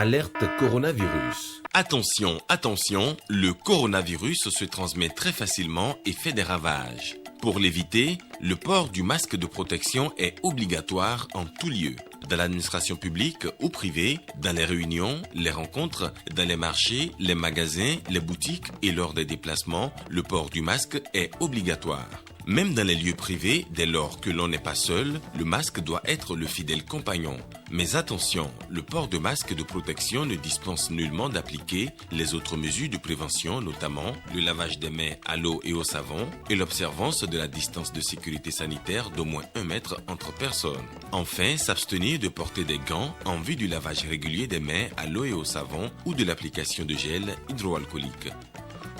Alerte coronavirus. Attention, attention, le coronavirus se transmet très facilement et fait des ravages. Pour l'éviter, le port du masque de protection est obligatoire en tout lieu. Dans l'administration publique ou privée, dans les réunions, les rencontres, dans les marchés, les magasins, les boutiques et lors des déplacements, le port du masque est obligatoire. Même dans les lieux privés, dès lors que l'on n'est pas seul, le masque doit être le fidèle compagnon. Mais attention, le port de masque de protection ne dispense nullement d'appliquer les autres mesures de prévention, notamment le lavage des mains à l'eau et au savon et l'observance de la distance de sécurité sanitaire d'au moins 1 mètre entre personnes. Enfin, s'abstenir de porter des gants en vue du lavage régulier des mains à l'eau et au savon ou de l'application de gel hydroalcoolique.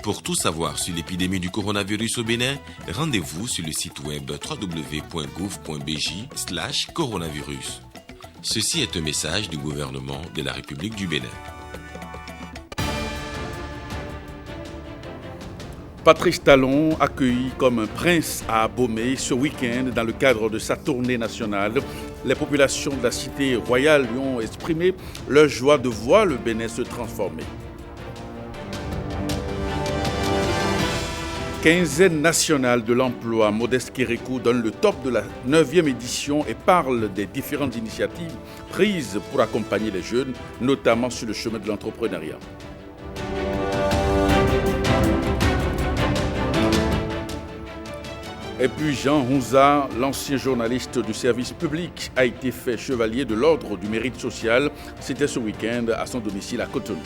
Pour tout savoir sur l'épidémie du coronavirus au Bénin, rendez-vous sur le site web www.gouv.bj/coronavirus. Ceci est un message du gouvernement de la République du Bénin. Patrice Talon, accueilli comme un prince à Abomey ce week-end dans le cadre de sa tournée nationale. Les populations de la cité royale lui ont exprimé leur joie de voir le Bénin se transformer. Quinzaine nationale de l'emploi, Modeste Kérékou donne le top de la 9e édition et parle des différentes initiatives prises pour accompagner les jeunes, notamment sur le chemin de l'entrepreneuriat. Et puis Jean Hunza, l'ancien journaliste du service public, a été fait chevalier de l'ordre du mérite social. C'était ce week-end à son domicile à Cotonou.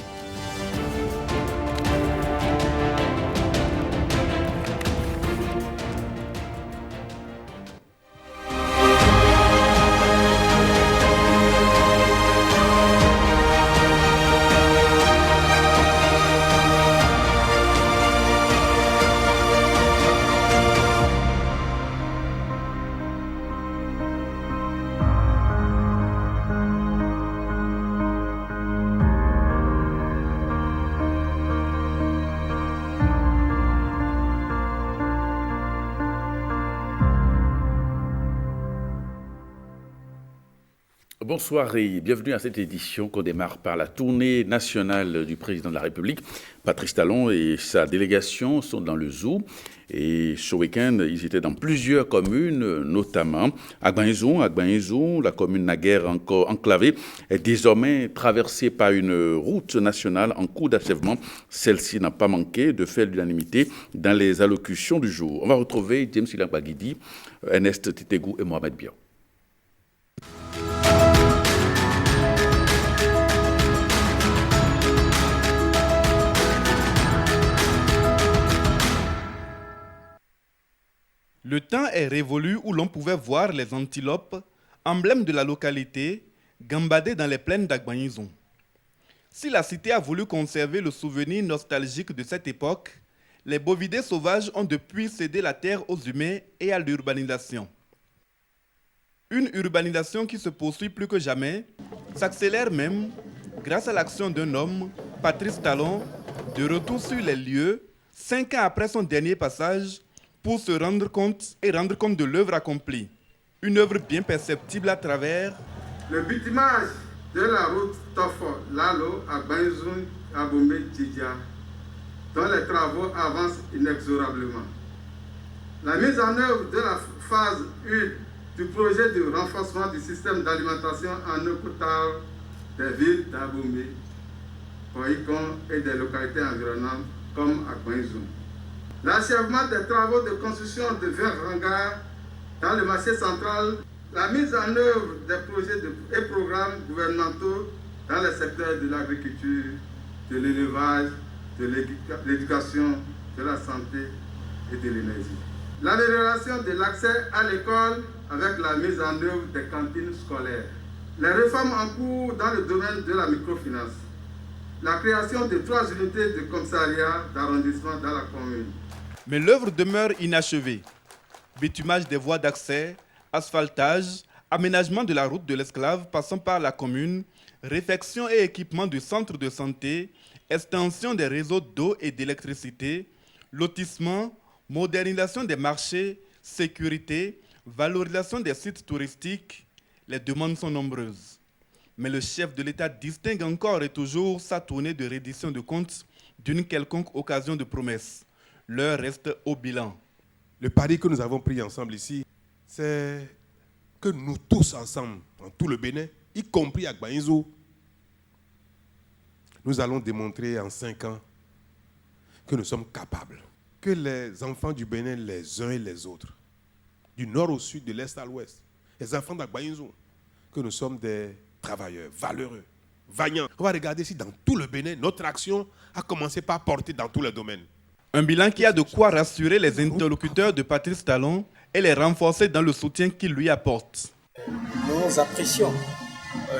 Bonsoir et bienvenue à cette édition qu'on démarre par la tournée nationale du président de la République. Patrice Talon et sa délégation sont dans le zoo. Et ce week-end, ils étaient dans plusieurs communes, notamment Agbanizou, la commune naguère encore enclavée, est désormais traversée par une route nationale en cours d'achèvement. Celle-ci n'a pas manqué de faire l'unanimité dans les allocutions du jour. On va retrouver James Ilambagidi, Ernest Titegou et Mohamed Bian. Le temps est révolu où l'on pouvait voir les antilopes, emblème de la localité, gambader dans les plaines d'Agbanizou. Si la cité a voulu conserver le souvenir nostalgique de cette époque, les bovidés sauvages ont depuis cédé la terre aux humains et à l'urbanisation. Une urbanisation qui se poursuit plus que jamais, s'accélère même grâce à l'action d'un homme, Patrice Talon, de retour sur les lieux, 5 ans après son dernier passage, pour se rendre compte de l'œuvre accomplie. Une œuvre bien perceptible à travers le bitumage de la route Tofo, Lalo, Agbanizou, Abomey, Tidja, dont les travaux avancent inexorablement. La mise en œuvre de la phase 1 du projet de renforcement du système d'alimentation en eau potable des villes d'Abomey, Koikon et des localités environnantes comme Agbanizou. L'achèvement des travaux de construction de 20 hangars dans le marché central, la mise en œuvre des projets et programmes gouvernementaux dans les secteurs de l'agriculture, de l'élevage, de l'éducation, de la santé et de l'énergie. L'amélioration de l'accès à l'école avec la mise en œuvre des cantines scolaires. Les réformes en cours dans le domaine de la microfinance. La création de 3 unités de commissariat d'arrondissement dans la commune. Mais l'œuvre demeure inachevée. Bitumage des voies d'accès, asphaltage, aménagement de la route de l'Esclave passant par la commune, réfection et équipement du centre de santé, extension des réseaux d'eau et d'électricité, lotissement, modernisation des marchés, sécurité, valorisation des sites touristiques. Les demandes sont nombreuses. Mais le chef de l'État distingue encore et toujours sa tournée de reddition de comptes d'une quelconque occasion de promesse. L'heure reste au bilan. Le pari que nous avons pris ensemble ici, c'est que nous tous ensemble, dans tout le Bénin, y compris à Gbaïnzou, nous allons démontrer en 5 ans que nous sommes capables, que les enfants du Bénin, les uns et les autres, du nord au sud, de l'est à l'ouest, les enfants d'Agbaïnzou, que nous sommes des travailleurs valeureux, vaillants. On va regarder si dans tout le Bénin, notre action a commencé par porter dans tous les domaines. Un bilan qui a de quoi rassurer les interlocuteurs de Patrice Talon et les renforcer dans le soutien qu'ils lui apportent. Nous apprécions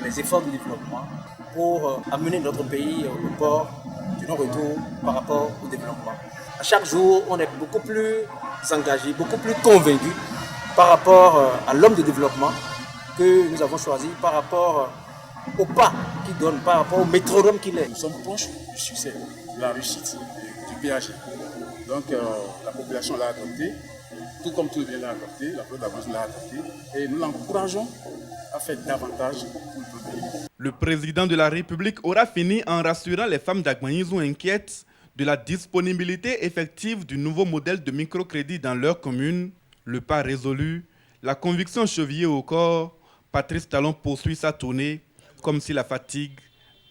les efforts de développement pour amener notre pays au port du non-retour par rapport au développement. À chaque jour, on est beaucoup plus engagé, beaucoup plus convaincu par rapport à l'homme de développement que nous avons choisi, par rapport au pas qu'il donne, par rapport au métronome qu'il est. Nous sommes proches du succès, de la réussite du PAG. Donc la population l'a adopté, tout comme tout le bien l'a adopté, la Côte d'Avance l'a adopté, et nous l'encourageons à faire davantage pour le pays. Le président de la République aura fini en rassurant les femmes d'Agbaïnzou inquiètes de la disponibilité effective du nouveau modèle de microcrédit dans leur commune. Le pas résolu, la conviction chevillée au corps, Patrice Talon poursuit sa tournée comme si la fatigue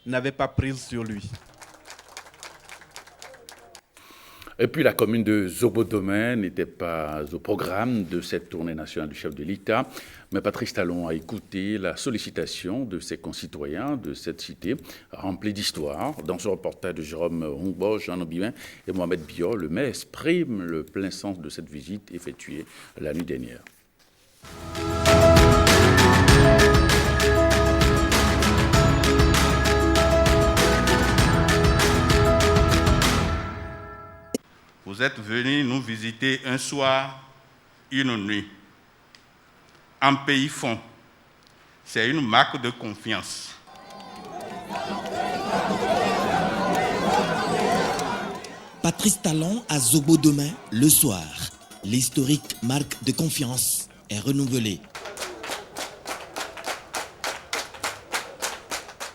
n'avait pas prise sur lui. Et puis la commune de Zobo-Domaine n'était pas au programme de cette tournée nationale du chef de l'État, mais Patrice Talon a écouté la sollicitation de ses concitoyens de cette cité remplie d'histoire. Dans ce reportage de Jérôme Hongbo, Jean Nobibin et Mohamed Bior, le maire exprime le plein sens de cette visite effectuée la nuit dernière. Vous êtes venus nous visiter un soir, une nuit, en pays fond. C'est une marque de confiance. Patrice Talon à Zobo-Domaine le soir. L'historique marque de confiance est renouvelée.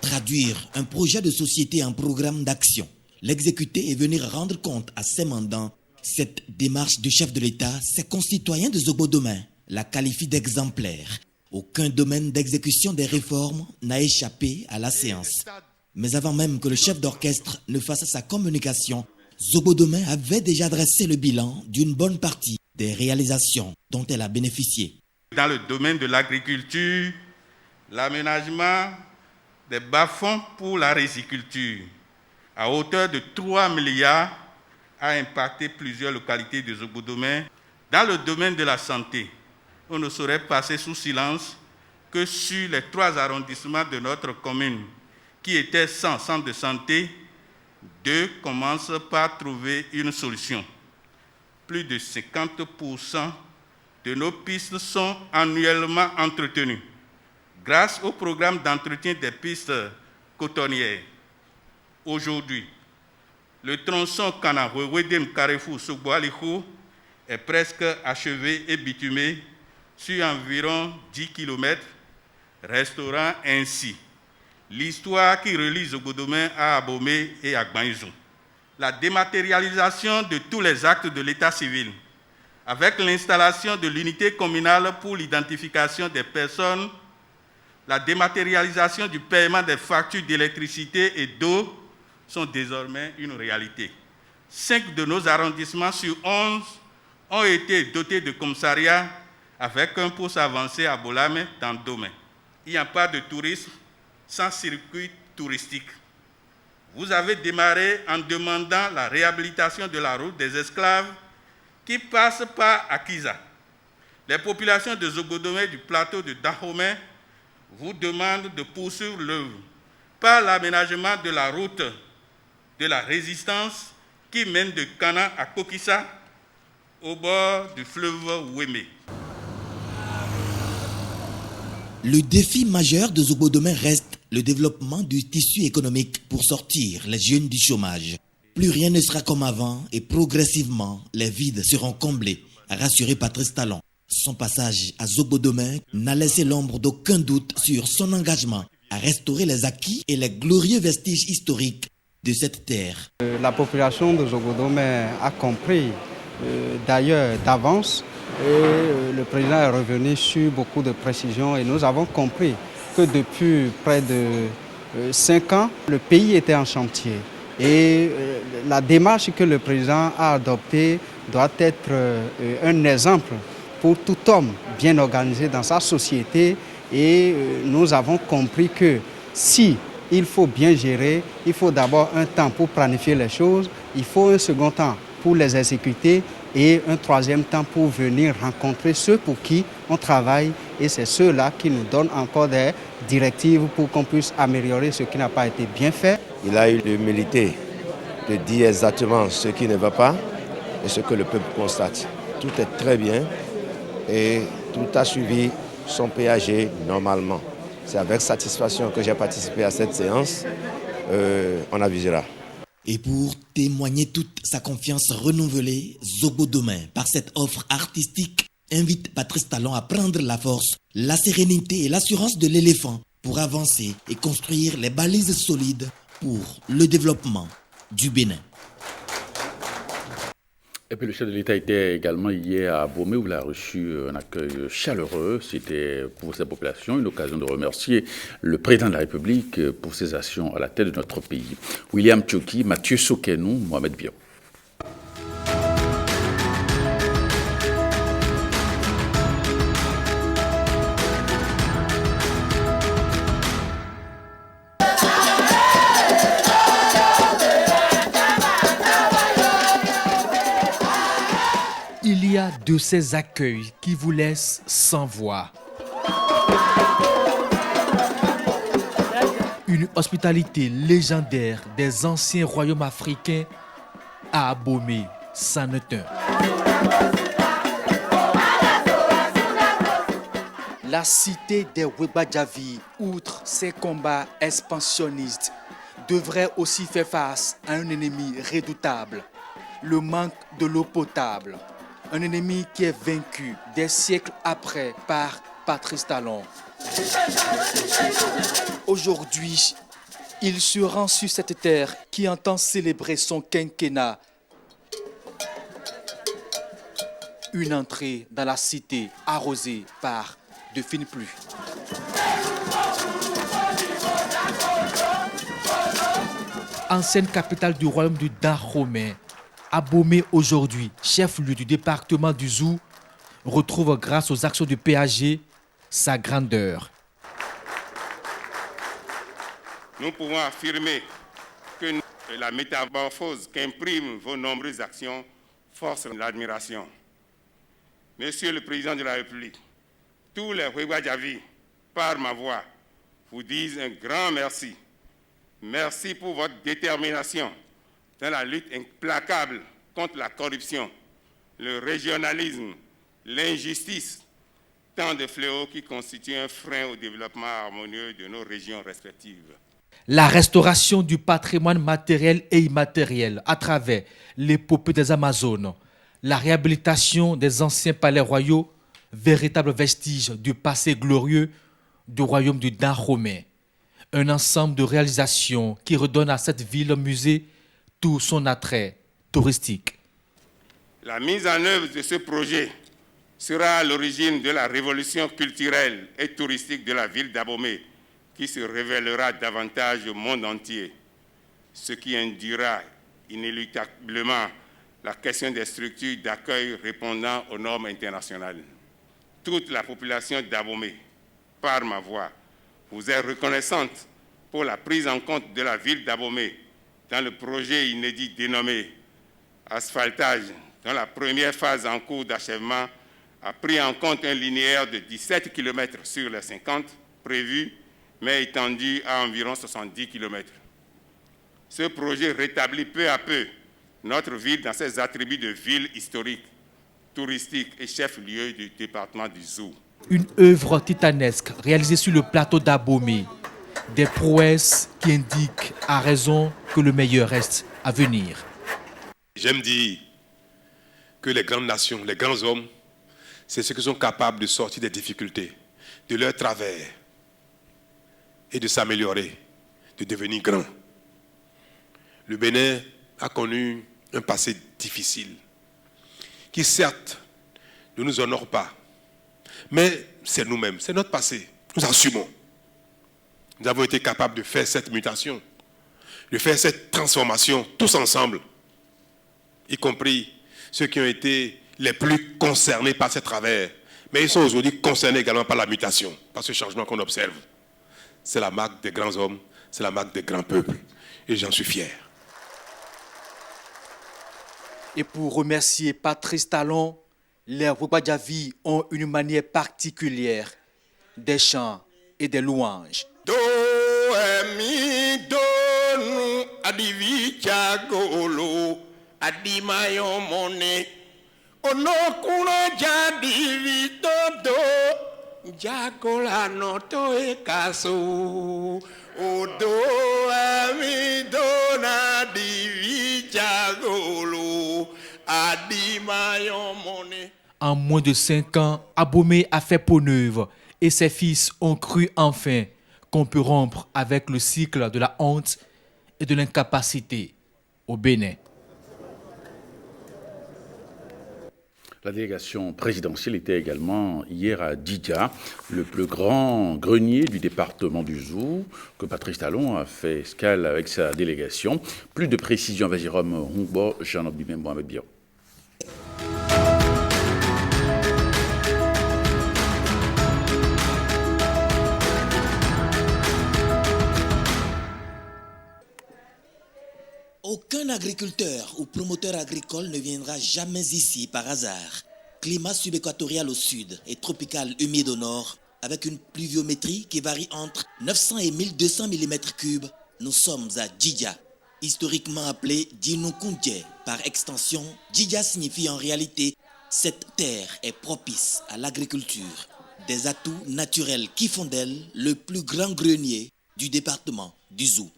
Traduire un projet de société en programme d'action, l'exécuter et venir rendre compte à ses mandants. Cette démarche du chef de l'État, ses concitoyens de Zobo-Domaine la qualifient d'exemplaire. Aucun domaine d'exécution des réformes n'a échappé à la séance. Mais avant même que le chef d'orchestre ne fasse sa communication, Zobo-Domaine avait déjà dressé le bilan d'une bonne partie des réalisations dont elle a bénéficié. Dans le domaine de l'agriculture, l'aménagement des bas-fonds pour la riziculture, à hauteur de 3 milliards, a impacté plusieurs localités de Zobo-Domaine. Dans le domaine de la santé, on ne saurait passer sous silence que sur les 3 arrondissements de notre commune qui étaient sans centre de santé, 2 commencent par trouver une solution. Plus de 50% de nos pistes sont annuellement entretenues grâce au programme d'entretien des pistes cotonnières. Aujourd'hui, le tronçon Kana-Wedem-Carrefour-Sogbo-Aliko est presque achevé et bitumé sur environ 10 km, restaurant ainsi l'histoire qui relie Zobo-Domaine à Abomey et à Gbaïnzou. La dématérialisation de tous les actes de l'état civil, avec l'installation de l'unité communale pour l'identification des personnes, la dématérialisation du paiement des factures d'électricité et d'eau sont désormais une réalité. 5 de nos arrondissements sur 11 ont été dotés de commissariats avec un poste avancé à Bolame dans Domaine. Il n'y a pas de tourisme sans circuit touristique. Vous avez démarré en demandant la réhabilitation de la route des esclaves qui passe par Akiza. Les populations de Zobo-Domaine du plateau de Dahomey vous demandent de poursuivre l'œuvre par l'aménagement de la route de la résistance qui mène de Kana à Kokissa au bord du fleuve Wémé. Le défi majeur de Zobo-Domaine reste le développement du tissu économique pour sortir les jeunes du chômage. Plus rien ne sera comme avant et progressivement, les vides seront comblés, a rassuré Patrice Talon. Son passage à Zobo-Domaine n'a laissé l'ombre d'aucun doute sur son engagement à restaurer les acquis et les glorieux vestiges historiques de cette terre. La population de Zogodomé a compris d'ailleurs d'avance et le président est revenu sur beaucoup de précisions et nous avons compris que depuis près de 5 ans, le pays était en chantier. Et la démarche que le président a adoptée doit être un exemple pour tout homme bien organisé dans sa société. Et nous avons compris que si il faut bien gérer, il faut d'abord un temps pour planifier les choses, il faut un second temps pour les exécuter et un troisième temps pour venir rencontrer ceux pour qui on travaille. Et c'est ceux-là qui nous donnent encore des directives pour qu'on puisse améliorer ce qui n'a pas été bien fait. Il a eu l'humilité de dire exactement ce qui ne va pas et ce que le peuple constate. Tout est très bien et tout a suivi son péage normalement. C'est avec satisfaction que j'ai participé à cette séance. On avisera. Et pour témoigner toute sa confiance renouvelée, Zogodomé, par cette offre artistique, invite Patrice Talon à prendre la force, la sérénité et l'assurance de l'éléphant pour avancer et construire les balises solides pour le développement du Bénin. Et puis le chef de l'État était également hier à Abomey où il a reçu un accueil chaleureux. C'était pour sa population une occasion de remercier le président de la République pour ses actions à la tête de notre pays. William Tchoki, Mathieu Sokenou, Mohamed Bio. Il y a de ces accueils qui vous laissent sans voix. Une hospitalité légendaire des anciens royaumes africains à Abomey, c'en est un. La cité des Webadjavi, outre ses combats expansionnistes, devrait aussi faire face à un ennemi redoutable, le manque de l'eau potable. Un ennemi qui est vaincu des siècles après par Patrice Talon. Aujourd'hui, il se rend sur cette terre qui entend célébrer son quinquennat. Une entrée dans la cité arrosée par de fines pluies. Ancienne capitale du royaume du Dahomey, Abomey aujourd'hui, chef-lieu du département du Zou, retrouve grâce aux actions du PAG sa grandeur. Nous pouvons affirmer que la métamorphose qu'impriment vos nombreuses actions force l'admiration. Monsieur le Président de la République, tous les Webadjavi, par ma voix, vous disent un grand merci. Merci pour votre détermination dans la lutte implacable contre la corruption, le régionalisme, l'injustice, tant de fléaux qui constituent un frein au développement harmonieux de nos régions respectives. La restauration du patrimoine matériel et immatériel à travers l'épopée des Amazones, la réhabilitation des anciens palais royaux, véritable vestige du passé glorieux du royaume du Dahomey. Un ensemble de réalisations qui redonne à cette ville-musée tout son attrait touristique. La mise en œuvre de ce projet sera à l'origine de la révolution culturelle et touristique de la ville d'Abomey, qui se révélera davantage au monde entier, ce qui induira inéluctablement la question des structures d'accueil répondant aux normes internationales. Toute la population d'Abomey, par ma voix, vous est reconnaissante pour la prise en compte de la ville d'Abomey dans le projet inédit dénommé asphaltage, dont la première phase en cours d'achèvement a pris en compte un linéaire de 17 km sur les 50 prévus, mais étendu à environ 70 km. Ce projet rétablit peu à peu notre ville dans ses attributs de ville historique, touristique et chef-lieu du département du Zou. Une œuvre titanesque réalisée sur le plateau d'Abomey. Des prouesses qui indiquent à raison que le meilleur reste à venir. J'aime dire que les grandes nations, les grands hommes, c'est ceux qui sont capables de sortir des difficultés, de leurs travers, et de s'améliorer, de devenir grand. Le Bénin a connu un passé difficile, qui certes ne nous honore pas, mais c'est nous-mêmes, c'est notre passé. Nous assumons. Nous avons été capables de faire cette mutation, de faire cette transformation tous ensemble, y compris ceux qui ont été les plus concernés par ces travers. Mais ils sont aujourd'hui concernés également par la mutation, par ce changement qu'on observe. C'est la marque des grands hommes, c'est la marque des grands peuples. Et j'en suis fier. Et pour remercier Patrice Talon, les Rwabadjavi ont une manière particulière des chants et des louanges. Do mi do nu adivi chagolo adimayo mone ono kuna jadi do jagola no to ekaso odo mi do na divi chagolo adimayo mone. En moins de 5 ans, Abomey a fait peau neuve et ses fils ont cru enfin qu'on peut rompre avec le cycle de la honte et de l'incapacité au Bénin. La délégation présidentielle était également hier à Djidja, le plus grand grenier du département du Zou, que Patrice Talon a fait escale avec sa délégation. Plus de précisions, vas-y Rome, Hongbo, Jean-Obdimé, Mohamed Bio. Aucun agriculteur ou promoteur agricole ne viendra jamais ici par hasard. Climat subéquatorial au sud et tropical humide au nord, avec une pluviométrie qui varie entre 900 et 1200 mm3, nous sommes à Djidja, historiquement appelé Djinoukoundje. Par extension, Djidja signifie en réalité « cette terre est propice à l'agriculture ». Des atouts naturels qui font d'elle le plus grand grenier du département du Zou.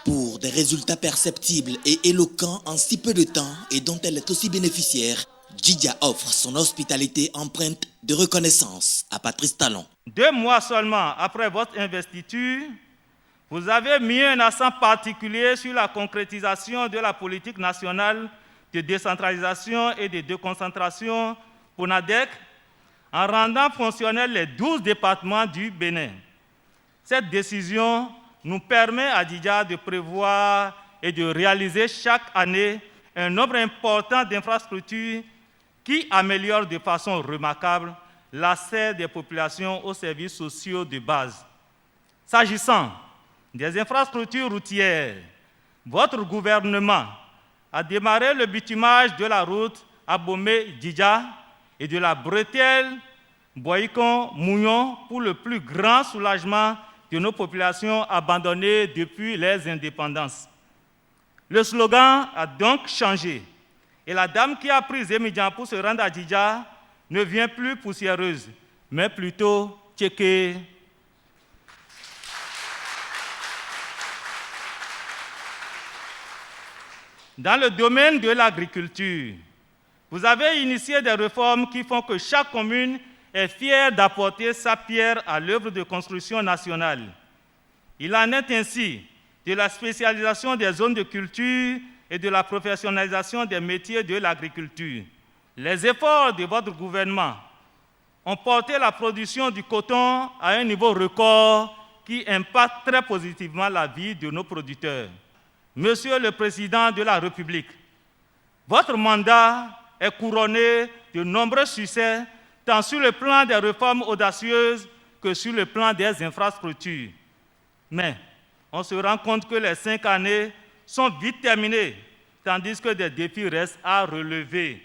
Pour des résultats perceptibles et éloquents en si peu de temps et dont elle est aussi bénéficiaire, Djidja offre son hospitalité empreinte de reconnaissance à Patrice Talon. 2 mois seulement après votre investiture, vous avez mis un accent particulier sur la concrétisation de la politique nationale de décentralisation et de déconcentration PONADEC en rendant fonctionnels les 12 départements du Bénin. Cette décision nous permet à Djidja de prévoir et de réaliser chaque année un nombre important d'infrastructures qui améliorent de façon remarquable l'accès des populations aux services sociaux de base. S'agissant des infrastructures routières, votre gouvernement a démarré le bitumage de la route Abomey-Djidja et de la bretelle Boycon-Mouillon pour le plus grand soulagement de nos populations abandonnées depuis les indépendances. Le slogan a donc changé et la dame qui a pris Zémidjan pour se rendre à Djidja ne vient plus poussiéreuse, mais plutôt tchéquée. Dans le domaine de l'agriculture, vous avez initié des réformes qui font que chaque commune est fière d'apporter sa pierre à l'œuvre de construction nationale. Il en est ainsi de la spécialisation des zones de culture et de la professionnalisation des métiers de l'agriculture. Les efforts de votre gouvernement ont porté la production du coton à un niveau record qui impacte très positivement la vie de nos producteurs. Monsieur le Président de la République, votre mandat est couronné de nombreux succès, tant sur le plan des réformes audacieuses que sur le plan des infrastructures. Mais on se rend compte que les 5 années sont vite terminées, tandis que des défis restent à relever.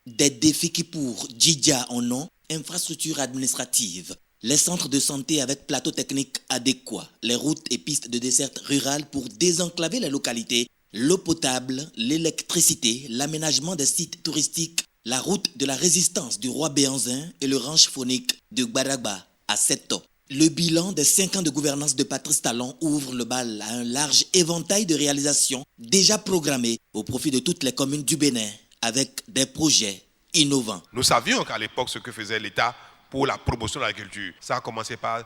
Des défis qui pour Djidja en ont infrastructures administratives, les centres de santé avec plateaux techniques adéquats, les routes et pistes de desserte rurales pour désenclaver les localités, l'eau potable, l'électricité, l'aménagement des sites touristiques, la route de la résistance du roi Béanzin et le ranch faunique de Gbaragba à Seto. Le bilan des 5 ans de gouvernance de Patrice Talon ouvre le bal à un large éventail de réalisations déjà programmées au profit de toutes les communes du Bénin avec des projets innovants. Nous savions qu'à l'époque, ce que faisait l'État pour la promotion de l'agriculture, ça a commencé par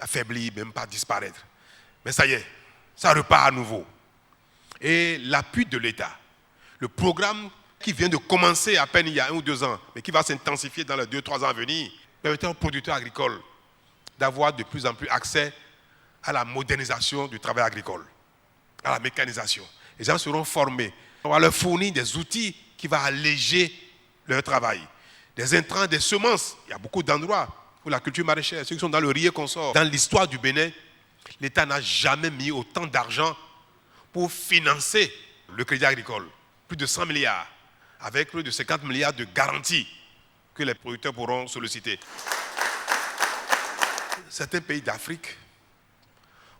affaiblir, même par disparaître. Mais ça y est, ça repart à nouveau. Et l'appui de l'État, le programme qui vient de commencer à peine il y a 1 ou 2 ans, mais qui va s'intensifier dans les 2-3 ans à venir, permettait aux producteurs agricoles d'avoir de plus en plus accès à la modernisation du travail agricole, à la mécanisation. Les gens seront formés. On va leur fournir des outils qui vont alléger leur travail. Des intrants, des semences. Il y a beaucoup d'endroits pour la culture maraîchère, ceux qui sont dans le riz consort. Dans l'histoire du Bénin, l'État n'a jamais mis autant d'argent pour financer le crédit agricole. Plus de 100 milliards, avec plus de 50 milliards de garanties que les producteurs pourront solliciter. Certains pays d'Afrique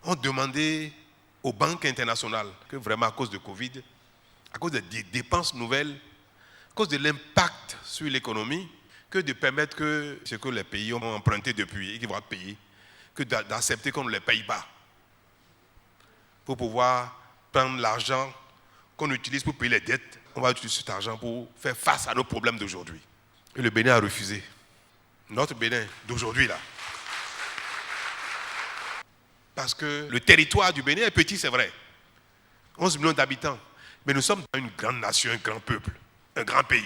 ont demandé aux banques internationales que vraiment à cause de Covid, à cause des dépenses nouvelles, à cause de l'impact sur l'économie, que de permettre que ce que les pays ont emprunté depuis et qu'ils vont payer, que d'accepter qu'on ne les paye pas. Pour pouvoir prendre l'argent qu'on utilise pour payer les dettes, on va utiliser cet argent pour faire face à nos problèmes d'aujourd'hui. Et le Bénin a refusé. Notre Bénin d'aujourd'hui là. Parce que le territoire du Bénin est petit, c'est vrai. 11 millions d'habitants. Mais nous sommes une grande nation, un grand peuple, un grand pays.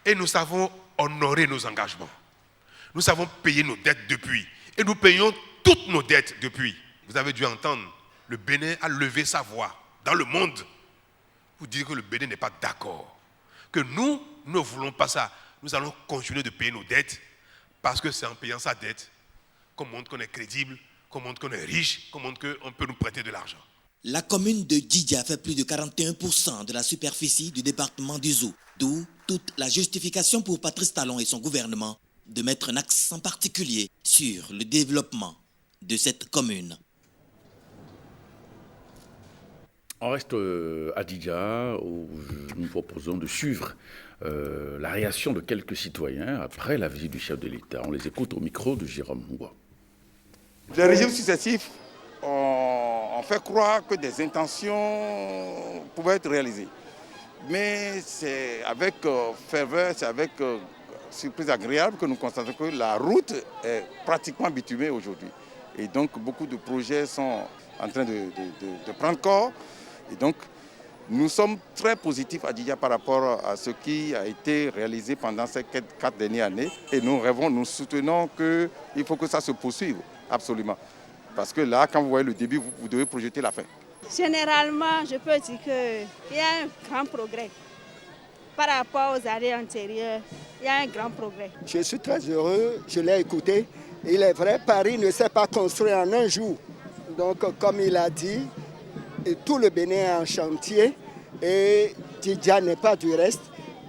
Et nous savons honorer nos engagements. Nous savons payer nos dettes depuis. Et nous payons toutes nos dettes depuis. Vous avez dû entendre, le Bénin a levé sa voix dans le monde pour dire que le Bénin n'est pas d'accord. Que nous ne voulons pas ça. Nous allons continuer de payer nos dettes. Parce que c'est en payant sa dette qu'on montre qu'on est crédible, qu'on montre qu'on est riche, qu'on montre qu'on peut nous prêter de l'argent. La commune de Djidia fait plus de 41% de la superficie du département du Zou, d'où toute la justification pour Patrice Talon et son gouvernement de mettre un accent particulier sur le développement de cette commune. On reste à Djidia où nous proposons de suivre la réaction de quelques citoyens après la visite du chef de l'État. On les écoute au micro de Jérôme Mouba. Les régimes successifs ont fait croire que des intentions pouvaient être réalisées. Mais c'est avec ferveur, c'est avec surprise agréable que nous constatons que la route est pratiquement bitumée aujourd'hui. Et donc beaucoup de projets sont en train de prendre corps. Et donc nous sommes très positifs à Djidia par rapport à ce qui a été réalisé pendant ces 4 dernières années. Et nous rêvons, nous soutenons qu'il faut que ça se poursuive, absolument. Parce que là, quand vous voyez le début, vous devez projeter la fin. Généralement, je peux dire qu'il y a un grand progrès. Par rapport aux années antérieures, il y a un grand progrès. Je suis très heureux, je l'ai écouté. Il est vrai, Paris ne s'est pas construit en un jour. Donc, comme il a dit, et tout le Bénin est en chantier et Djidia n'est pas du reste.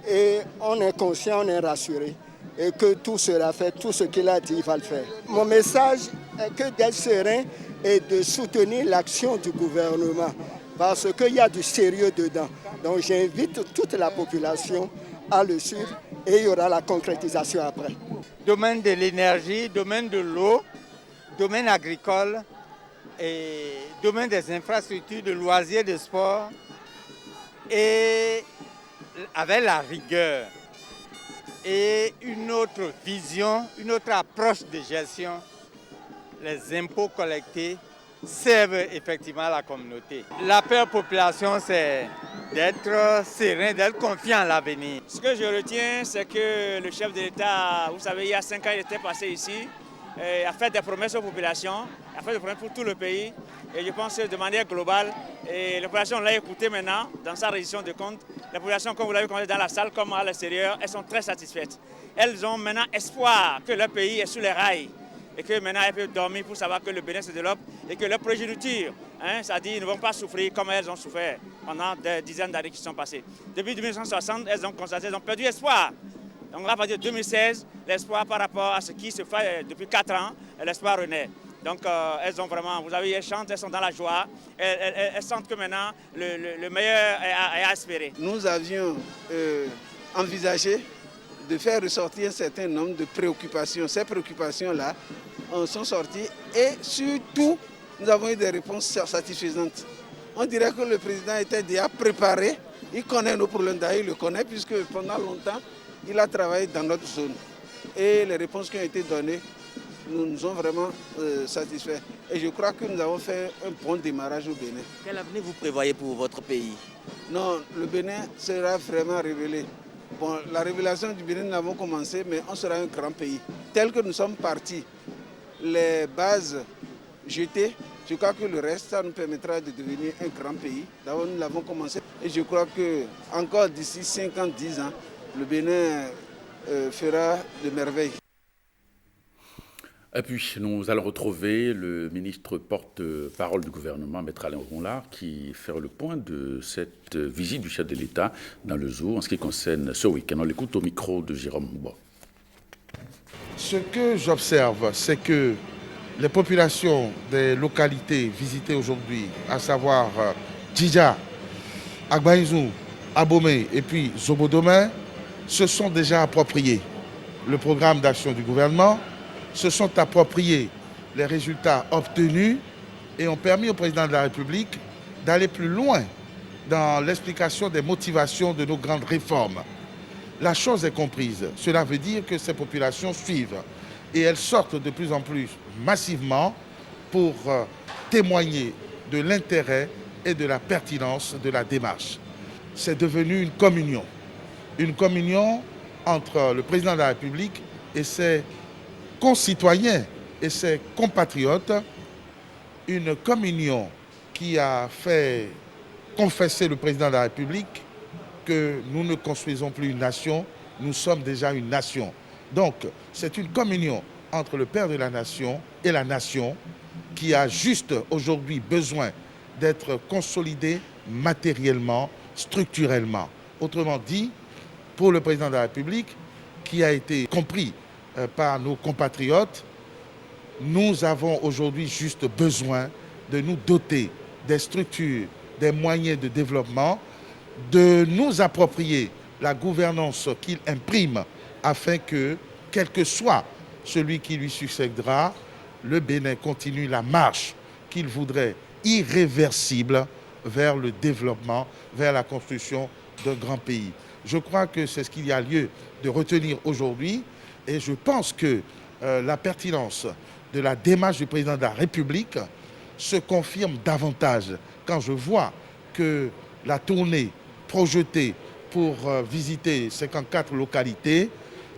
Et on est conscient, on est rassuré. Et que tout sera fait, tout ce qu'il a dit, il va le faire. Mon message est que d'être serein et de soutenir l'action du gouvernement. Parce qu'il y a du sérieux dedans. Donc j'invite toute la population à le suivre et il y aura la concrétisation après. Domaine de l'énergie, domaine de l'eau, domaine agricole, et domaine des infrastructures, de loisirs, de sport, et avec la rigueur et une autre vision, une autre approche de gestion, les impôts collectés servent effectivement à la communauté. L'appel à la population, c'est d'être serein, d'être confiant à l'avenir. Ce que je retiens, c'est que le chef de l'État, vous savez, il y a 5 ans, il était passé ici, a fait des promesses aux populations, a fait des promesses pour tout le pays. Et je pense que de manière globale, et la population l'a écouté maintenant dans sa reddition de comptes. La population, comme vous l'avez constaté dans la salle comme à l'extérieur, elles sont très satisfaites. Elles ont maintenant espoir que leur pays est sur les rails et que maintenant elles peuvent dormir pour savoir que le Bénin se développe et que leurs progéniture, c'est-à-dire ne vont pas souffrir comme elles ont souffert pendant des dizaines d'années qui sont passées. Depuis 1960, elles ont constaté, elles ont perdu espoir. Donc là, à partir de 2016, l'espoir par rapport à ce qui se fait depuis 4 ans, l'espoir renaît. Donc elles ont vraiment, vous avez, elles chantent, elles sont dans la joie, elles sentent que maintenant le meilleur est à espérer. Nous avions envisagé de faire ressortir un certain nombre de préoccupations. Ces préoccupations-là sont sorties et surtout, nous avons eu des réponses satisfaisantes. On dirait que le président était déjà préparé, il connaît nos problèmes, d'ailleurs il le connaît puisque pendant longtemps, il a travaillé dans notre zone. Et les réponses qui ont été données nous ont vraiment satisfaits. Et je crois que nous avons fait un bon démarrage au Bénin. Quel avenir vous prévoyez pour votre pays? Non, le Bénin sera vraiment révélé. Bon, la révélation du Bénin, nous l'avons commencé, mais on sera un grand pays. Tel que nous sommes partis, les bases jetées, je crois que le reste, ça nous permettra de devenir un grand pays. D'abord, nous l'avons commencé. Et je crois que encore d'ici 5 ans, 10 ans, le Bénin fera de merveilles. Et puis, nous allons retrouver le ministre porte-parole du gouvernement, Maître Alain Ronlard, qui fera le point de cette visite du chef de l'État dans le zoo en ce qui concerne ce week-end. On l'écoute au micro de Jérôme Bois. Ce que j'observe, c'est que les populations des localités visitées aujourd'hui, à savoir Djidja, Agbaïzou, Abomey et puis Zobodomé, se sont déjà appropriés le programme d'action du gouvernement, se sont appropriés les résultats obtenus et ont permis au président de la République d'aller plus loin dans l'explication des motivations de nos grandes réformes. La chose est comprise. Cela veut dire que ces populations suivent et elles sortent de plus en plus massivement pour témoigner de l'intérêt et de la pertinence de la démarche. C'est devenu une communion entre le président de la République et ses concitoyens et ses compatriotes, une communion qui a fait confesser le président de la République que nous ne construisons plus une nation, nous sommes déjà une nation. Donc, c'est une communion entre le Père de la Nation et la nation qui a juste aujourd'hui besoin d'être consolidée matériellement, structurellement. Autrement dit, pour le président de la République, qui a été compris par nos compatriotes, nous avons aujourd'hui juste besoin de nous doter des structures, des moyens de développement, de nous approprier la gouvernance qu'il imprime afin que, quel que soit celui qui lui succédera, le Bénin continue la marche qu'il voudrait irréversible vers le développement, vers la construction d'un grand pays. Je crois que c'est ce qu'il y a lieu de retenir aujourd'hui et je pense que la pertinence de la démarche du président de la République se confirme davantage quand je vois que la tournée projetée pour visiter 54 localités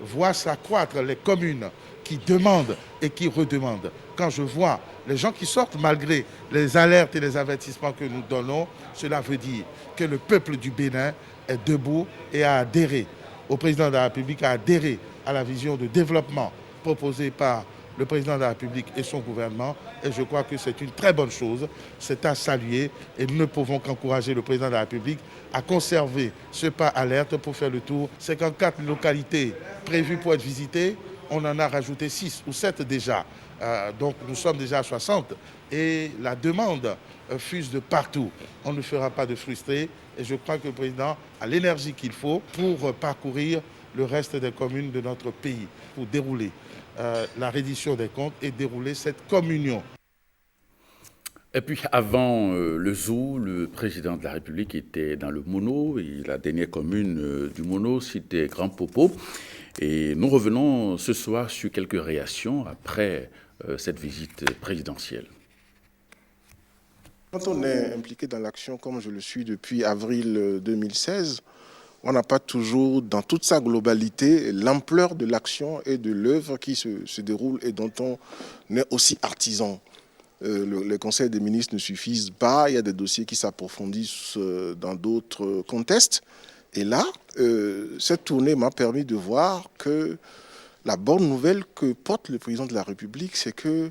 voit s'accroître les communes qui demandent et qui redemandent. Quand je vois les gens qui sortent malgré les alertes et les avertissements que nous donnons, cela veut dire que le peuple du Bénin est debout et a adhéré au président de la République, a adhéré à la vision de développement proposée par le président de la République et son gouvernement. Et je crois que c'est une très bonne chose, c'est à saluer et nous ne pouvons qu'encourager le président de la République à conserver ce pas alerte pour faire le tour. 54 localités prévues pour être visitées, on en a rajouté 6 ou 7 déjà. Donc nous sommes déjà à 60 et la demande fuse de partout. On ne fera pas de frustrés et je crois que le président a l'énergie qu'il faut pour parcourir le reste des communes de notre pays, pour dérouler la reddition des comptes et dérouler cette communion. Et puis avant le zoo, le président de la République était dans le Mono, et la dernière commune du Mono, c'était Grand Popo. Et nous revenons ce soir sur quelques réactions après cette visite présidentielle. Quand on est impliqué dans l'action, comme je le suis depuis avril 2016, on n'a pas toujours, dans toute sa globalité, l'ampleur de l'action et de l'œuvre qui se déroule et dont on est aussi artisan. Les conseils des ministres ne suffisent pas, il y a des dossiers qui s'approfondissent dans d'autres contextes. Et là, cette tournée m'a permis de voir que la bonne nouvelle que porte le président de la République, c'est que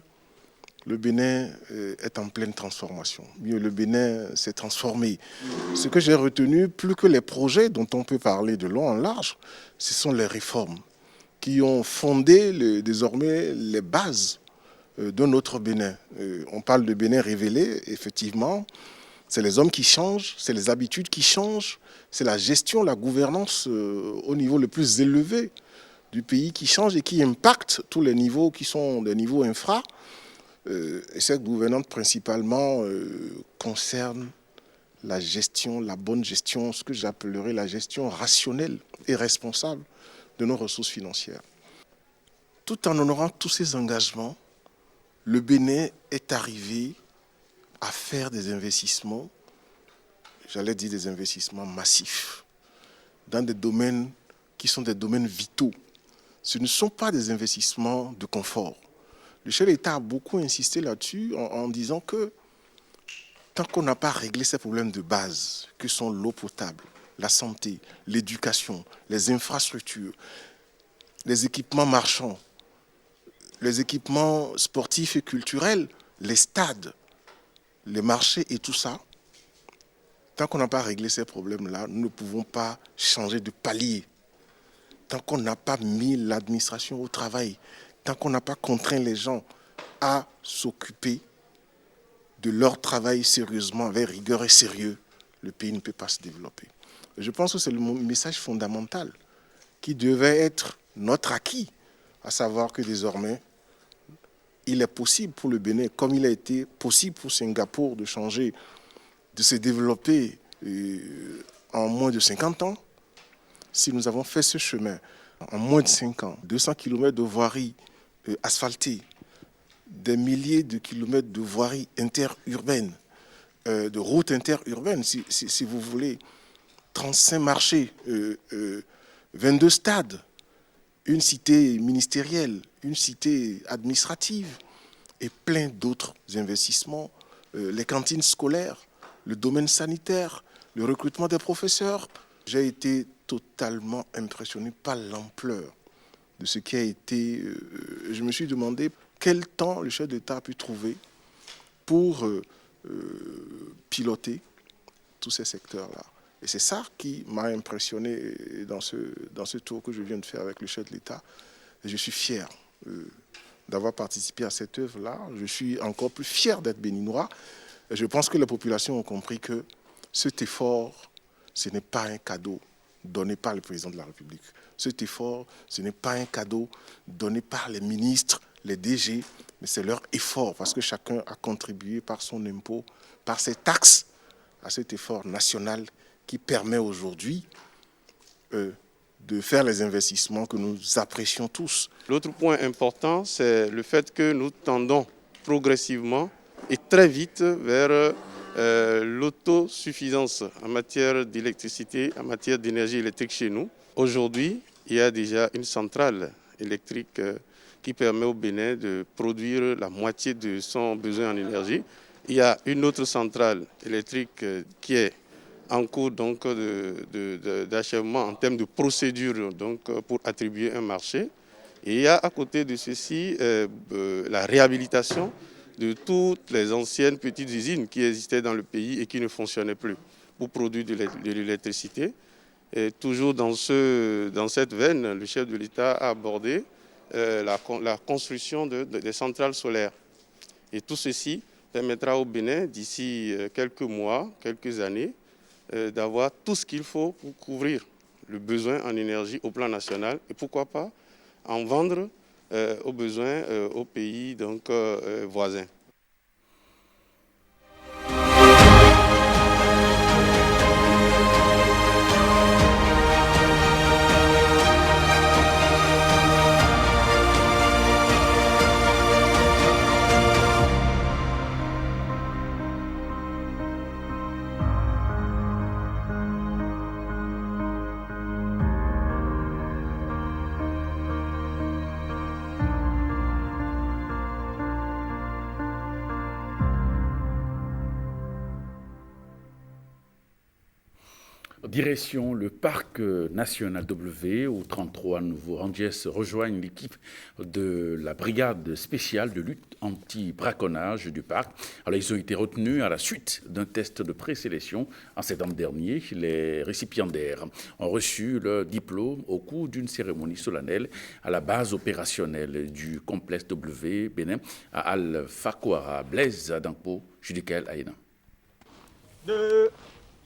le Bénin est en pleine transformation. Mieux, le Bénin s'est transformé. Ce que j'ai retenu, plus que les projets dont on peut parler de long en large, ce sont les réformes qui ont fondé désormais les bases de notre Bénin. On parle de Bénin révélé, effectivement. C'est les hommes qui changent, c'est les habitudes qui changent, c'est la gestion, la gouvernance au niveau le plus élevé du pays qui change et qui impacte tous les niveaux qui sont des niveaux infra. Et cette gouvernance principalement concerne la gestion, la bonne gestion, ce que j'appellerais la gestion rationnelle et responsable de nos ressources financières. Tout en honorant tous ces engagements, le Bénin est arrivé à faire des investissements, j'allais dire des investissements massifs, dans des domaines qui sont des domaines vitaux. Ce ne sont pas des investissements de confort. Le chef de l'État a beaucoup insisté là-dessus en disant que tant qu'on n'a pas réglé ces problèmes de base, que sont l'eau potable, la santé, l'éducation, les infrastructures, les équipements marchands, les équipements sportifs et culturels, les stades, les marchés et tout ça, tant qu'on n'a pas réglé ces problèmes-là, nous ne pouvons pas changer de palier. Tant qu'on n'a pas mis l'administration au travail, tant qu'on n'a pas contraint les gens à s'occuper de leur travail sérieusement, avec rigueur et sérieux, le pays ne peut pas se développer. Je pense que c'est le message fondamental qui devait être notre acquis, à savoir que désormais, il est possible pour le Bénin, comme il a été possible pour Singapour de changer, de se développer en moins de 50 ans. Si nous avons fait ce chemin en moins de 5 ans, 200 km de voiries asphaltées, des milliers de kilomètres de voiries interurbaines, de routes interurbaines, si vous voulez, 35 marchés, 22 stades, une cité ministérielle, une cité administrative et plein d'autres investissements, les cantines scolaires, le domaine sanitaire, le recrutement des professeurs. J'ai été totalement impressionné par l'ampleur de ce qui a été. Je me suis demandé quel temps le chef d'État a pu trouver pour piloter tous ces secteurs-là. Et c'est ça qui m'a impressionné dans ce tour que je viens de faire avec le chef de l'État. Et je suis fier d'avoir participé à cette œuvre-là. Je suis encore plus fier d'être béninois. Et je pense que les populations ont compris que cet effort, ce n'est pas un cadeau donné par le président de la République. Cet effort, ce n'est pas un cadeau donné par les ministres, les DG, mais c'est leur effort, parce que chacun a contribué par son impôt, par ses taxes, à cet effort national qui permet aujourd'hui de faire les investissements que nous apprécions tous. L'autre point important, c'est le fait que nous tendons progressivement et très vite vers l'autosuffisance en matière d'électricité, en matière d'énergie électrique chez nous. Aujourd'hui, il y a déjà une centrale électrique qui permet au Bénin de produire la moitié de son besoin en énergie. Il y a une autre centrale électrique qui est en cours d'achèvement en termes de procédure pour attribuer un marché. Et il y a à côté de ceci la réhabilitation de toutes les anciennes petites usines qui existaient dans le pays et qui ne fonctionnaient plus pour produire de l'électricité. Et toujours dans cette veine, le chef de l'État a abordé la construction des centrales solaires. Et tout ceci permettra au Bénin, d'ici quelques mois, quelques années, d'avoir tout ce qu'il faut pour couvrir le besoin en énergie au plan national et pourquoi pas en vendre aux besoins aux pays voisins. Direction le parc national W, où 33 nouveaux rangers rejoignent l'équipe de la brigade spéciale de lutte anti-braconnage du parc. Alors, ils ont été retenus à la suite d'un test de présélection en septembre dernier. Les récipiendaires ont reçu le diplôme au cours d'une cérémonie solennelle à la base opérationnelle du complexe W Bénin à Al-Fakwara, Blaise Adampo, Judikel Aïna.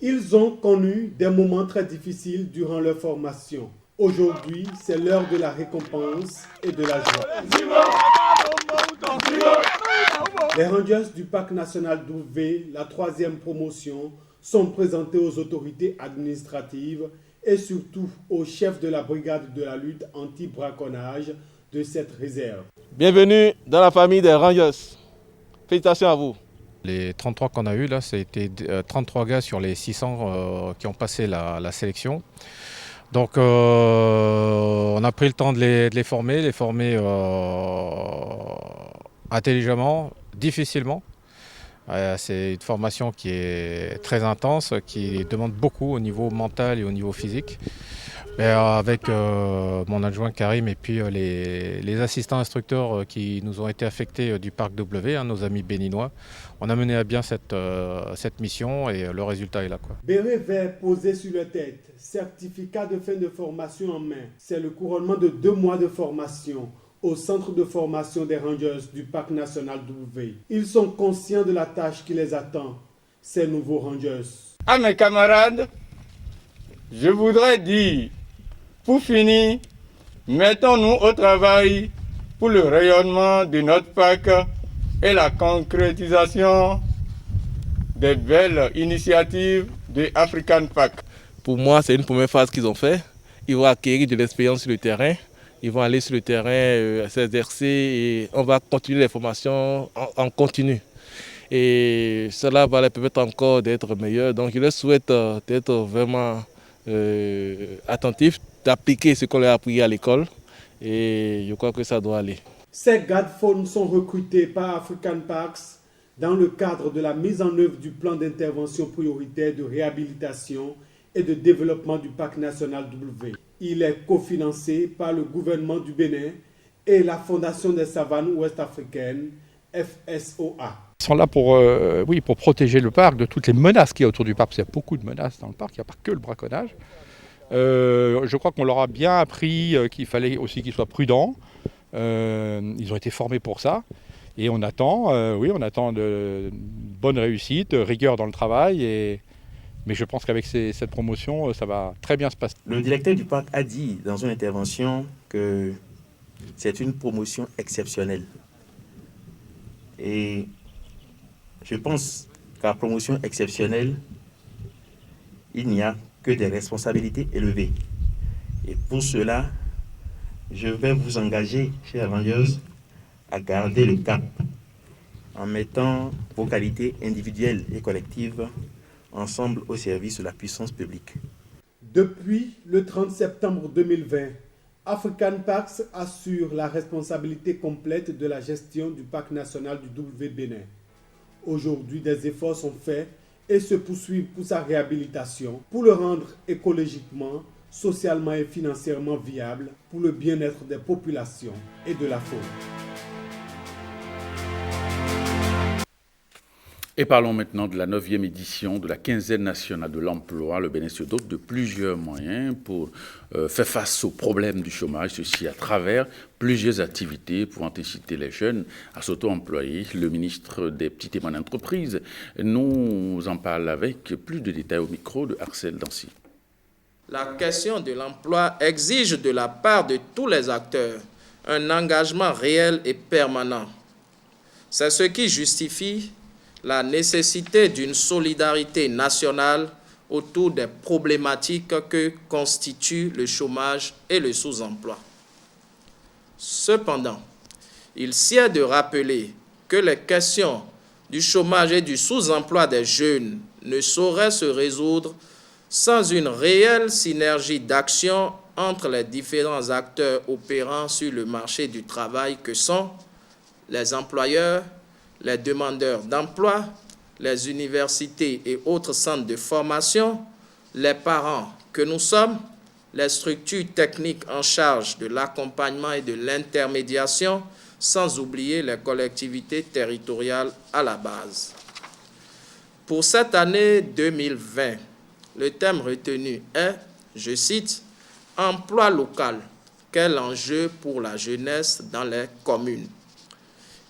Ils ont connu des moments très difficiles durant leur formation. Aujourd'hui, c'est l'heure de la récompense et de la joie. Les Rangers du Parc national d'Ouvé, la 3e promotion, sont présentés aux autorités administratives et surtout au chef de la brigade de la lutte anti-braconnage de cette réserve. Bienvenue dans la famille des Rangers. Félicitations à vous. Les 33 qu'on a eu là, c'était 33 gars sur les 600 qui ont passé la sélection. Donc on a pris le temps de les former intelligemment, difficilement. C'est une formation qui est très intense, qui demande beaucoup au niveau mental et au niveau physique. Et avec mon adjoint Karim et puis les assistants instructeurs qui nous ont été affectés du Parc W, nos amis béninois, on a mené à bien cette mission et le résultat est là, quoi. Béret vert posé sur la tête, certificat de fin de formation en main. C'est le couronnement de 2 mois de formation au centre de formation des Rangers du Parc national d'Ouvé. Ils sont conscients de la tâche qui les attend, ces nouveaux Rangers. À mes camarades, je voudrais dire, pour finir, mettons-nous au travail pour le rayonnement de notre parc et la concrétisation des belles initiatives de African Park. Pour moi, c'est une première phase qu'ils ont fait. Ils vont acquérir de l'expérience sur le terrain. Ils vont aller sur le terrain, s'exercer et on va continuer les formations en continu. Et cela va leur permettre encore d'être meilleurs. Donc je leur souhaite d'être vraiment attentifs, d'appliquer ce qu'on leur a appris à l'école. Et je crois que ça doit aller. Ces gardes-faunes sont recrutés par African Parks dans le cadre de la mise en œuvre du plan d'intervention prioritaire de réhabilitation et de développement du Parc national W. Il est cofinancé par le gouvernement du Bénin et la Fondation des savanes ouest-africaines, FSOA. Ils sont là pour protéger le parc de toutes les menaces qu'il y a autour du parc, parce qu'il y a beaucoup de menaces dans le parc, il n'y a pas que le braconnage. Je crois qu'on leur a bien appris qu'il fallait aussi qu'ils soient prudents. Ils ont été formés pour ça. Et on attend de bonnes réussites, rigueur dans le travail. Mais je pense qu'avec cette promotion, ça va très bien se passer. Le directeur du parc a dit dans une intervention que c'est une promotion exceptionnelle. Et je pense qu'à promotion exceptionnelle, il n'y a que des responsabilités élevées. Et pour cela, je vais vous engager, chers Rangers, à garder le cap en mettant vos qualités individuelles et collectives ensemble au service de la puissance publique. Depuis le 30 septembre 2020, African Parks assure la responsabilité complète de la gestion du parc national du W Bénin. Aujourd'hui, des efforts sont faits et se poursuivent pour sa réhabilitation, pour le rendre écologiquement, socialement et financièrement viable, pour le bien-être des populations et de la faune. Et parlons maintenant de la 9e édition de la quinzaine nationale de l'emploi. Le Bénin se dote de plusieurs moyens pour faire face aux problèmes du chômage, ceci à travers plusieurs activités pour inciter les jeunes à s'auto-employer. Le ministre des Petites et Moyennes Entreprises nous en parle avec plus de détails au micro de Arcel Dancy. La question de l'emploi exige de la part de tous les acteurs un engagement réel et permanent. C'est ce qui justifie la nécessité d'une solidarité nationale autour des problématiques que constituent le chômage et le sous-emploi. Cependant, il sied de rappeler que les questions du chômage et du sous-emploi des jeunes ne sauraient se résoudre sans une réelle synergie d'action entre les différents acteurs opérant sur le marché du travail que sont les employeurs, les demandeurs d'emploi, les universités et autres centres de formation, les parents que nous sommes, les structures techniques en charge de l'accompagnement et de l'intermédiation, sans oublier les collectivités territoriales à la base. Pour cette année 2020, le thème retenu est, je cite, « Emploi local, quel enjeu pour la jeunesse dans les communes ».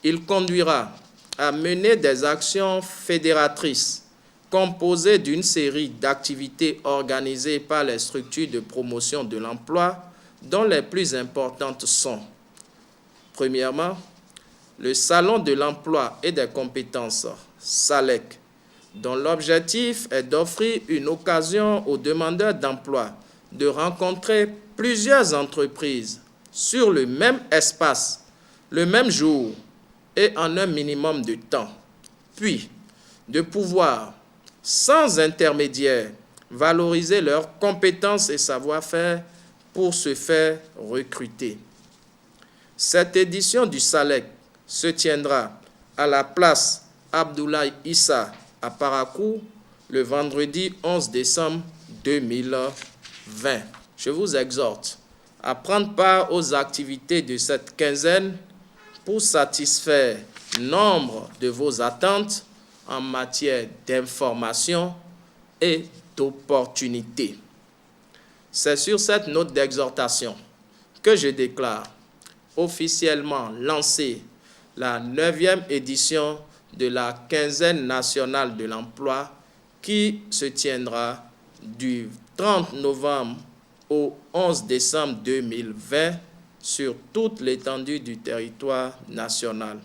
Il conduira à mener des actions fédératrices composé d'une série d'activités organisées par les structures de promotion de l'emploi, dont les plus importantes sont, premièrement, le Salon de l'emploi et des compétences, SALEC, dont l'objectif est d'offrir une occasion aux demandeurs d'emploi de rencontrer plusieurs entreprises sur le même espace, le même jour et en un minimum de temps, puis de pouvoir, sans intermédiaire, valoriser leurs compétences et savoir-faire pour se faire recruter. Cette édition du SALEC se tiendra à la place Abdoulaye Issa à Parakou le vendredi 11 décembre 2020. Je vous exhorte à prendre part aux activités de cette quinzaine pour satisfaire nombre de vos attentes en matière d'information et d'opportunités. C'est sur cette note d'exhortation que je déclare officiellement lancée la 9e édition de la quinzaine nationale de l'emploi qui se tiendra du 30 novembre au 11 décembre 2020 sur toute l'étendue du territoire national.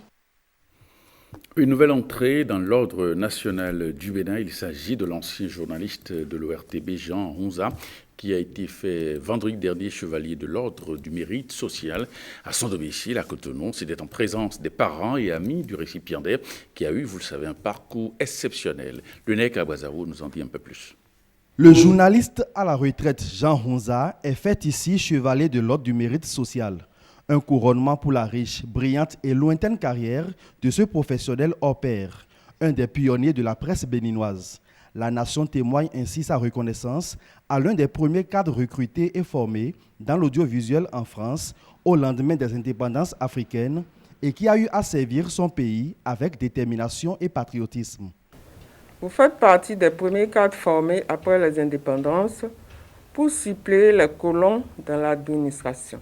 Une nouvelle entrée dans l'ordre national du Bénin. Il s'agit de l'ancien journaliste de l'ORTB, Jean Honza, qui a été fait vendredi dernier chevalier de l'ordre du mérite social à son domicile à Cotonou. C'était en présence des parents et amis du récipiendaire qui a eu, vous le savez, un parcours exceptionnel. Le Nek Abouazarou nous en dit un peu plus. Le journaliste à la retraite Jean Honza est fait ici chevalier de l'ordre du mérite social. Un couronnement pour la riche, brillante et lointaine carrière de ce professionnel hors pair, un des pionniers de la presse béninoise. La nation témoigne ainsi sa reconnaissance à l'un des premiers cadres recrutés et formés dans l'audiovisuel en France au lendemain des indépendances africaines et qui a eu à servir son pays avec détermination et patriotisme. Vous faites partie des premiers cadres formés après les indépendances pour suppléer les colons dans l'administration.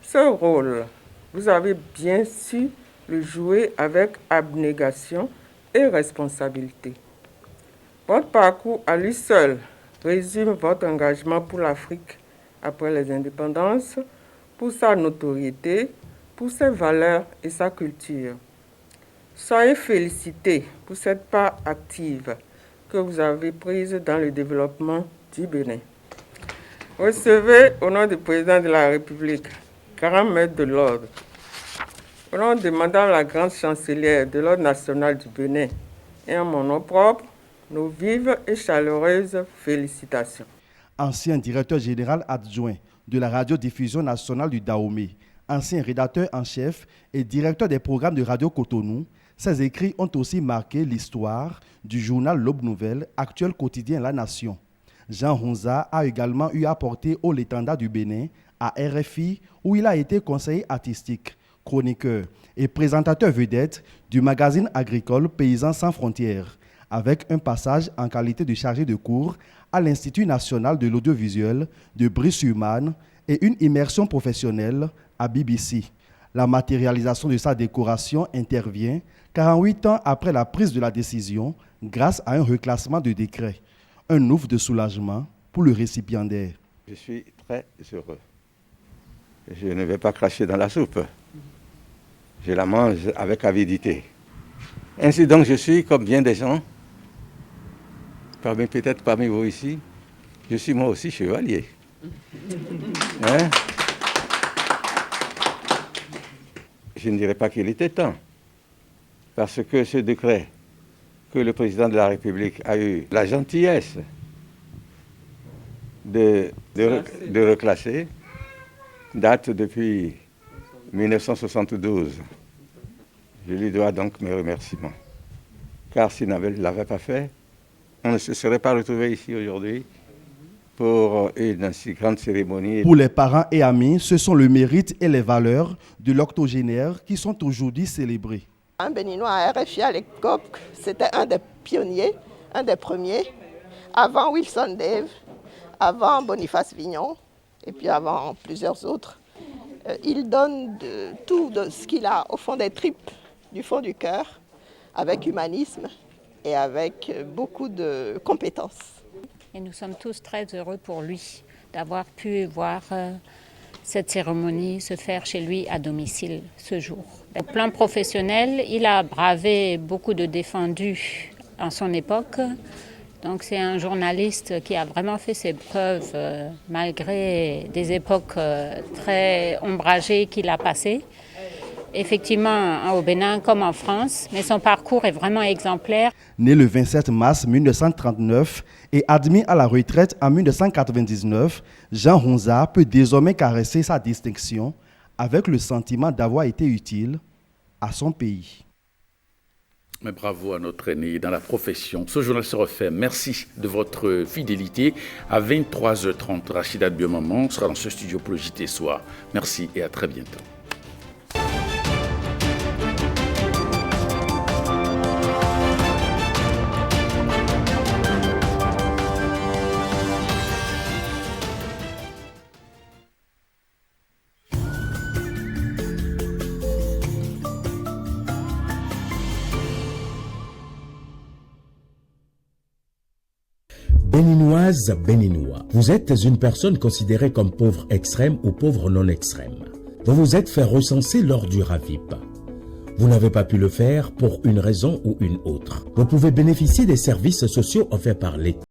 Ce rôle, vous avez bien su le jouer avec abnégation et responsabilité. Votre parcours à lui seul résume votre engagement pour l'Afrique après les indépendances, pour sa notoriété, pour ses valeurs et sa culture. Soyez félicités pour cette part active que vous avez prise dans le développement du Bénin. Recevez au nom du président de la République, grand maître de l'ordre, au nom de Madame la grande chancelière de l'ordre national du Bénin et en mon nom propre, nos vives et chaleureuses félicitations. Ancien directeur général adjoint de la radiodiffusion nationale du Dahomey, ancien rédacteur en chef et directeur des programmes de Radio Cotonou, ses écrits ont aussi marqué l'histoire du journal L'Aube Nouvelle, actuel quotidien La Nation. Jean Honza a également eu à porter haut l'étendard du Bénin à RFI, où il a été conseiller artistique, chroniqueur et présentateur vedette du magazine agricole Paysans sans frontières, avec un passage en qualité de chargé de cours à l'Institut national de l'audiovisuel de Brie-sur-Marne et une immersion professionnelle à BBC. La matérialisation de sa décoration intervient 48 ans après la prise de la décision grâce à un reclassement de décret. Un ouf de soulagement pour le récipiendaire. Je suis très heureux. Je ne vais pas cracher dans la soupe. Je la mange avec avidité. Ainsi donc, je suis, comme bien des gens, peut-être parmi vous ici, je suis moi aussi chevalier. Hein? Je ne dirais pas qu'il était temps, parce que ce décret que le président de la République a eu la gentillesse de reclasser date depuis 1972. Je lui dois donc mes remerciements. Car s'il ne l'avait pas fait, on ne se serait pas retrouvé ici aujourd'hui pour une si grande cérémonie. Pour les parents et amis, ce sont le mérite et les valeurs de l'octogénaire qui sont aujourd'hui célébrés. Un Béninois à RFI à l'époque, c'était un des pionniers, un des premiers, avant Wilson Dave, avant Boniface Vignon, et puis avant plusieurs autres. Il donne tout de ce qu'il a au fond des tripes, du fond du cœur, avec humanisme et avec beaucoup de compétences. Et nous sommes tous très heureux pour lui d'avoir pu voir cette cérémonie se faire chez lui à domicile ce jour. Au plan professionnel, il a bravé beaucoup de défendus en son époque. Donc c'est un journaliste qui a vraiment fait ses preuves malgré des époques très ombragées qu'il a passées. Effectivement, au Bénin comme en France, mais son parcours est vraiment exemplaire. Né le 27 mars 1939 et admis à la retraite en 1999, Jean Honza peut désormais caresser sa distinction avec le sentiment d'avoir été utile à son pays. Mais bravo à notre aîné dans la profession. Ce journal se refait. Merci de votre fidélité. À 23h30, Rachida Biomaman sera dans ce studio pour le JT Soir. Merci et à très bientôt. Béninoise, Béninois, vous êtes une personne considérée comme pauvre extrême ou pauvre non extrême. Vous vous êtes fait recenser lors du RAVIP. Vous n'avez pas pu le faire pour une raison ou une autre. Vous pouvez bénéficier des services sociaux offerts par l'État.